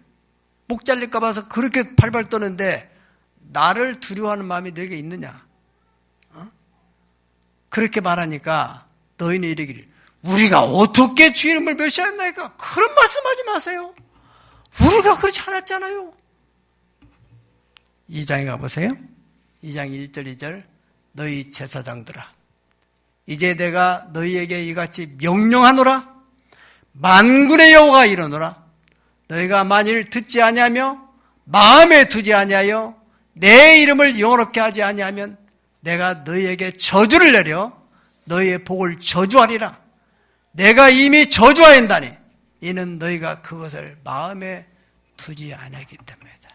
목 잘릴까 봐서 그렇게 발발 떠는데 나를 두려워하는 마음이 너에게 있느냐? 그렇게 말하니까 너희는 이르기를 우리가 어떻게 주 이름을 멸시했나이까? 그런 말씀하지 마세요. 우리가 그렇지 않았잖아요. 2장에 가보세요. 2장 1절 2절 너희 제사장들아, 이제 내가 너희에게 이같이 명령하노라. 만군의 여호와가 이르노라. 너희가 만일 듣지 아니하며 마음에 두지 아니하여 내 이름을 영화롭게 하지 아니하면 내가 너희에게 저주를 내려 너희의 복을 저주하리라. 내가 이미 저주하였다니 이는 너희가 그것을 마음에 두지 아니하기 때문이다.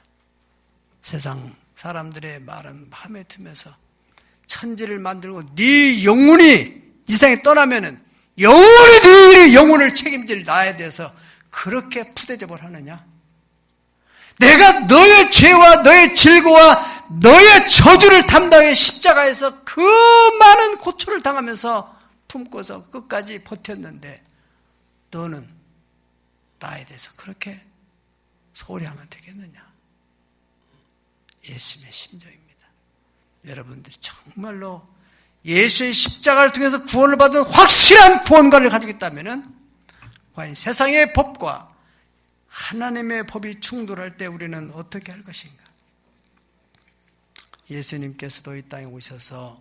세상 사람들의 말은 마음에 두면서 천지를 만들고 네 영혼이 이 세상에 떠나면은 영원히 네 영혼을 책임질 나에 대해서 그렇게 푸대접을 하느냐? 내가 너의 죄와 너의 질고와 너의 저주를 담당해 십자가에서 그 많은 고초를 당하면서 품고서 끝까지 버텼는데 너는 나에 대해서 그렇게 소홀히 하면 되겠느냐? 예수님의 심정입니다. 여러분들이 정말로 예수의 십자가를 통해서 구원을 받은 확실한 구원관을 가지고 있다면 과연 세상의 법과 하나님의 법이 충돌할 때 우리는 어떻게 할 것인가? 예수님께서도 이 땅에 오셔서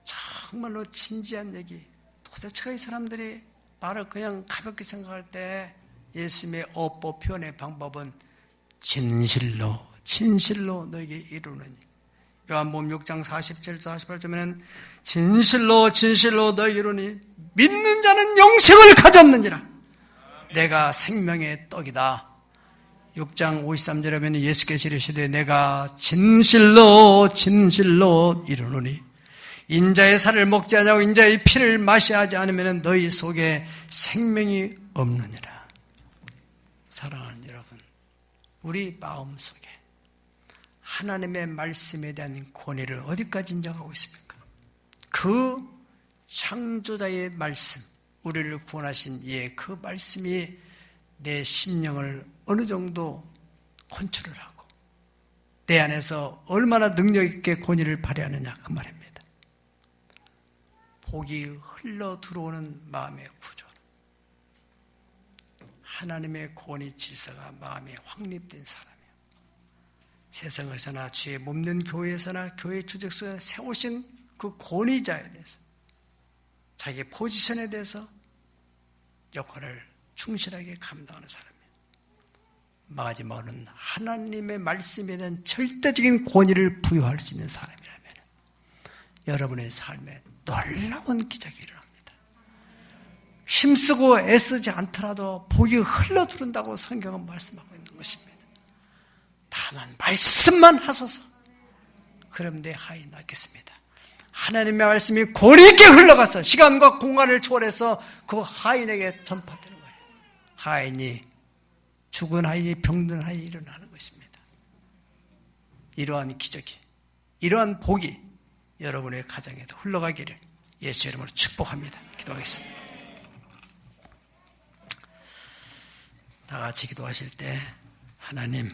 정말로 진지한 얘기, 도대체 이 사람들이 말을 그냥 가볍게 생각할 때 예수님의 어법 표현의 방법은 진실로 너에게 이루느니, 요한복음 6장 47, 48절에는 진실로 너에게 이루니 믿는 자는 영생을 가졌느니라. 내가 생명의 떡이다. 6장 53절에 보면 예수께서 이르시되 내가 진실로 이르노니 인자의 살을 먹지 아니하고 인자의 피를 마시지 않으면 너희 속에 생명이 없느니라. 사랑하는 여러분, 우리 마음속에 하나님의 말씀에 대한 권위를 어디까지 인정하고 있습니까? 그 창조자의 말씀, 우리를 구원하신 이의 그 말씀이 내 심령을 어느 정도 컨트롤하고 내 안에서 얼마나 능력 있게 권위를 발휘하느냐, 그 말입니다. 복이 흘러 들어오는 마음의 구조, 하나님의 권위 질서가 마음에 확립된 사람이에요. 세상에서나 주의 몸된 교회에서나 교회 조직소에 세우신 그 권위자에 대해서, 자기의 포지션에 대해서 역할을 충실하게 감당하는 사람이에요. 마지막으로는 하나님의 말씀에 대한 절대적인 권위를 부여할 수 있는 사람이라면 여러분의 삶에 놀라운 기적이 일어납니다. 힘쓰고 애쓰지 않더라도 복이 흘러들어온다고 성경은 말씀하고 있는 것입니다. 다만 말씀만 하소서, 그럼 내 하인이 낫겠습니다. 하나님의 말씀이 권위 있게 흘러가서 시간과 공간을 초월해서 그 하인에게 전파되는 거예요. 하인이, 죽은 하인이 병든 하인이 일어나는 것입니다. 이러한 기적이, 이러한 복이 여러분의 가정에도 흘러가기를 예수 이름으로 축복합니다. 기도하겠습니다. 다 같이 기도하실 때 하나님,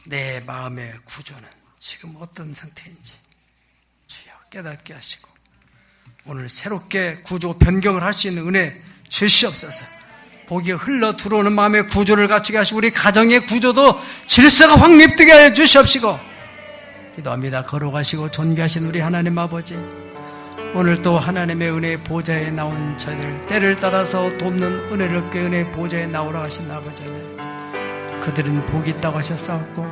내 마음의 구조는 지금 어떤 상태인지 주여 깨닫게 하시고 오늘 새롭게 구조 변경을 할 수 있는 은혜 주시옵소서. 복이 흘러 들어오는 마음의 구조를 갖추게 하시고 우리 가정의 구조도 질서가 확립되게 하여 주시옵시고 기도합니다. 거룩하시고 존귀하신 우리 하나님 아버지, 오늘 또 하나님의 은혜의 보좌에 나온 저희들, 때를 따라서 돕는 은혜를 얻게 은혜의 보좌에 나오라 하신 아버지 하나님, 그들은 복이 있다고 하셨사옵고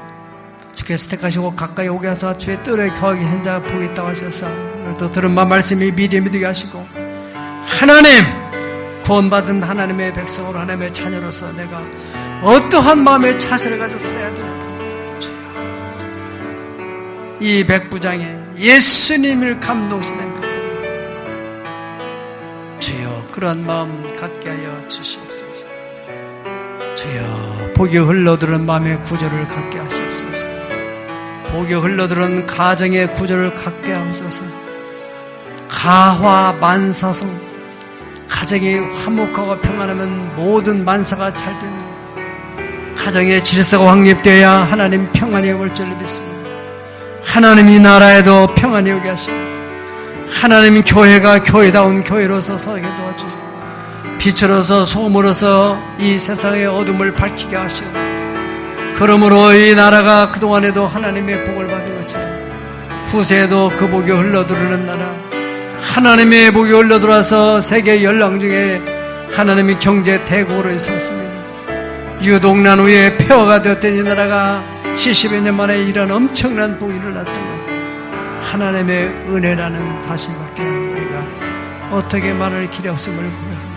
주께서 택하시고 가까이 오게 하사 주의 뜰에 거하게 한 자가 복이 있다고 하셨사. 오늘도 들은 말씀이 믿음이 되게 하시고 하나님, 구원받은 하나님의 백성으로 하나님의 자녀로서 내가 어떠한 마음의 자세를 가지고 살아야 되는지 주여, 이 백부장의 예수님을 감동시키는 백부장 주여, 그러한 마음 갖게 하여 주시옵소서. 주여, 복이 흘러들은 마음의 구조를 갖게 하시옵소서. 복이 흘러들은 가정의 구조를 갖게 하옵소서. 가화 만사성, 가정이 화목하고 평안하면 모든 만사가 잘 되는, 가정의 질서가 확립되어야 하나님 평안이 올 줄을 믿습니다. 하나님이 나라에도 평안이 오게 하시고 하나님 교회가 교회다운 교회로서 서게 도와주시고 빛으로서 소금으로서 이 세상의 어둠을 밝히게 하시고, 그러므로 이 나라가 그동안에도 하나님의 복을 받은 것처럼 후세에도 그 복이 흘러들어오는 나라, 하나님의 복이 흘러들어와서 세계 열강 중에 하나님의 경제 대국으로 섰습니다. 유독난 후에 폐허가 되었던 이 나라가 70여 년 만에 이런 엄청난 복이 일어났던 것, 하나님의 은혜라는 사실밖에 우리가 어떻게 말할 길이 없음을 고백합니다.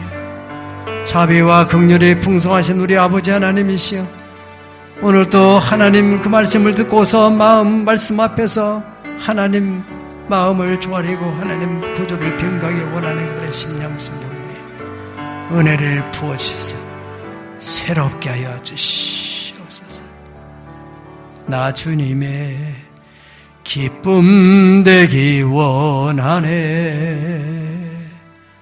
자비와 긍휼이 풍성하신 우리 아버지 하나님이시여, 오늘도 하나님 그 말씀을 듣고서 말씀 앞에서 하나님 마음을 조아리고 하나님 구조를 변경하기 원하는 그들의 심령심을 위해 은혜를 부어주셔서 새롭게 하여 주시옵소서. 나 주님의 기쁨 되기 원하네.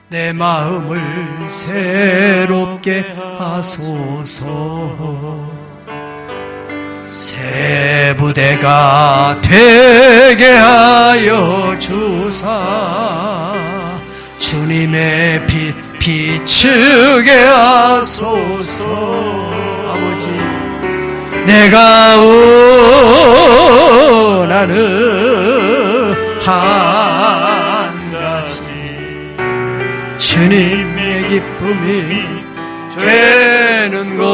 내 마음을 새롭게 하소서. 새 부대가 되게 하여 주사 주님의 빛 비추게 하소서. 아버지, 내가 원하는 한 가지 주님의 기쁨이 되는 곳,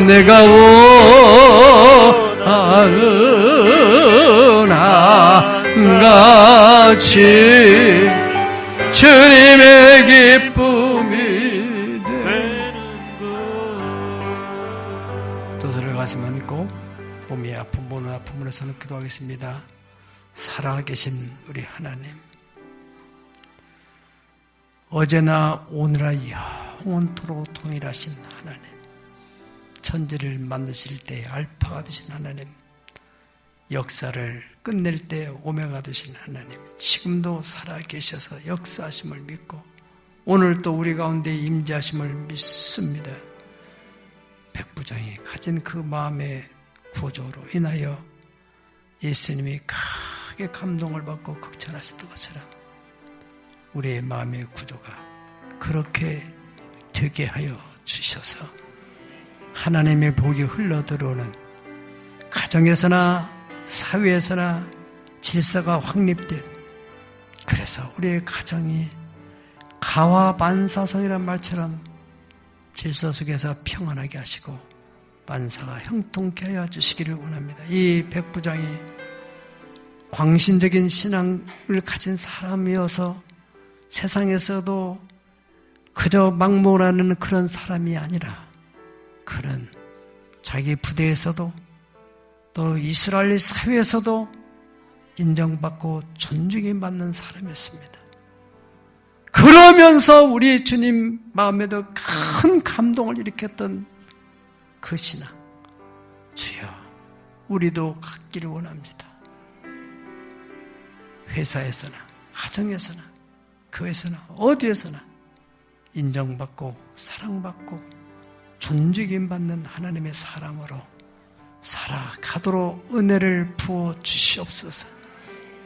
내가 원하는 한 가지 주님의 기쁨이 되는 것. 또 들어가슴 안고 몸이 아픈 몸은 아픔으로서는 기도하겠습니다. 살아계신 우리 하나님, 어제나 오늘아 영원토록 동일하신 하나님, 천지를 만드실 때 알파가 되신 하나님, 역사를 끝낼 때 오메가 되신 하나님, 지금도 살아계셔서 역사하심을 믿고 오늘 또 우리 가운데 임재하심을 믿습니다. 백부장이 가진 그 마음의 구조로 인하여 예수님이 크게 감동을 받고 극찬하셨던 것처럼 우리의 마음의 구조가 그렇게 되게 하여 주셔서 하나님의 복이 흘러들어오는 가정에서나 사회에서나 질서가 확립된, 그래서 우리의 가정이 가와 만사성이란 말처럼 질서 속에서 평안하게 하시고 만사가 형통케 하여 주시기를 원합니다. 이 백부장이 광신적인 신앙을 가진 사람이어서 세상에서도 그저 막무가내는 그런 사람이 아니라 그는 자기 부대에서도 또 이스라엘 사회에서도 인정받고 존중이 받는 사람이었습니다. 그러면서 우리 주님 마음에도 큰 감동을 일으켰던 그 신앙, 주여 우리도 갖기를 원합니다. 회사에서나 가정에서나 교회에서나 어디에서나 인정받고 사랑받고 존중임 받는 하나님의 사람으로 살아가도록 은혜를 부어 주시옵소서.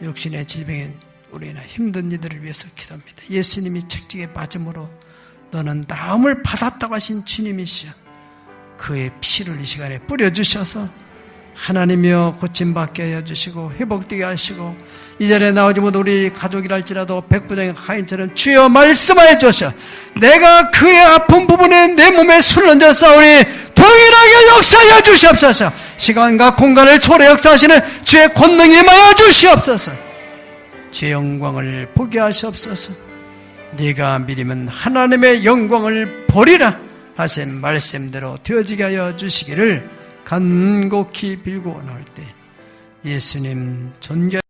육신의 질병인 우리나 힘든 이들을 위해서 기도합니다. 예수님이 책찍에 빠짐으로 너는 나음을 받았다고 하신 주님이시여, 그의 피를 이 시간에 뿌려주셔서 하나님이여 고침받게 하여 주시고 회복되게 하시고, 이 자리에 나오지 못한 우리 가족이랄지라도 백부장의 하인처럼 주여 말씀하여 주셔 내가 그의 아픈 부분에 내 몸에 술을 얹어 싸우니 동일하게 역사하여 주시옵소서. 시간과 공간을 초월해 역사하시는 주의 권능이 임하여 주시옵소서. 주의 영광을 보게 하시옵소서. 네가 믿으면 하나님의 영광을 보리라 하신 말씀대로 되어지게 하여 주시기를 간곡히 빌고 나올 때 예수님 존귀